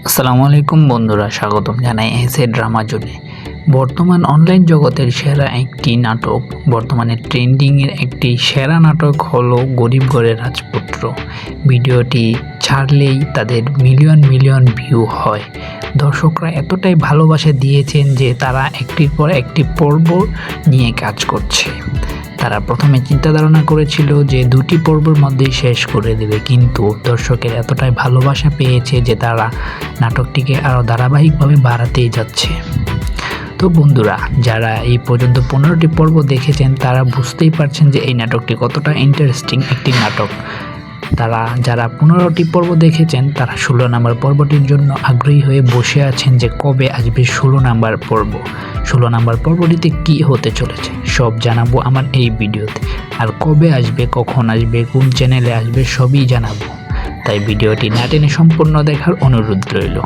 আসসালামু আলাইকুম বন্ধুরা, স্বাগতম জানাই এসে ড্রামা জোনে। বর্তমান অনলাইন জগতের সেরা একটি নাটক, বর্তমানে ট্রেন্ডিংয়ের একটি সেরা নাটক হলো গরিব ঘরের রাজপুত্র। ভিডিওটি ছাড়লেই তাদের মিলিয়ন মিলিয়ন ভিউ হয়। দর্শকরা এতটাই ভালোবাসা দিয়েছেন যে তারা একটির পর একটি পর্ব নিয়ে কাজ করছে। তারা প্রথমে চিন্তা ধারণা করেছিল যে 2টি পর্বের মধ্যেই শেষ করে দেবে, কিন্তু দর্শকের এতটাই ভালোবাসা পেয়েছে যে তারা নাটকটিকে আরও ধারাবাহিকভাবে বাড়াতেই যাচ্ছে। তো বন্ধুরা, যারা এই পর্যন্ত 15টি পর্ব দেখেছেন তারা বুঝতেই পারছেন যে এই নাটকটি কতটা ইন্টারেস্টিং একটি নাটক। যারা 15টি পর্ব দেখেছেন তারা 16 নম্বর পর্বটির জন্য আগ্রহী হয়ে বসে আছেন যে কবে আসবে 16 নম্বর পর্ব। 16 নম্বর পর্বটিতে কী হতে চলেছে সব জানাবো আমার এই ভিডিওতে। আর কবে আসবে, কখন আসবে, কোন চ্যানেলে আসবে সবই জানাবো। তাই ভিডিওটি না টেনে সম্পূর্ণ দেখার অনুরোধ রইল।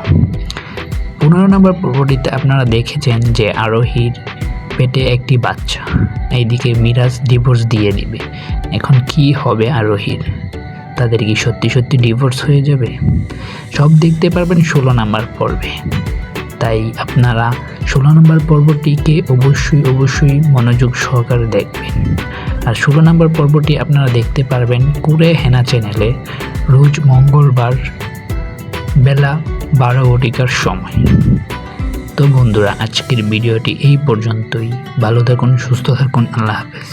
15 নম্বর পর্বটিতে আপনারা দেখেছেন যে আরোহীর পেটে একটি বাচ্চা, এইদিকে মিরাজ ডিভোর্স দিয়ে দিবে। এখন কি হবে আরোহীর? তাদের কি সত্যি সত্যি ডিভোর্স হয়ে যাবে? সব দেখতে পারবেন 16 নম্বর পর্বে। তাই আপনারা 16 নম্বর পর্বটিকে অবশ্যই মনোযোগ সহকারে দেখবেন। আর 16 নম্বর পর্বটি আপনারা দেখতে পারবেন কুরে হেনা চ্যানেলে রোজ মঙ্গলবার বেলা 12 সময়। তো বন্ধুরা, আজকের ভিডিওটি এই পর্যন্তই। ভালো থাকুন, সুস্থ থাকুন, আল্লাহ হাফেজ।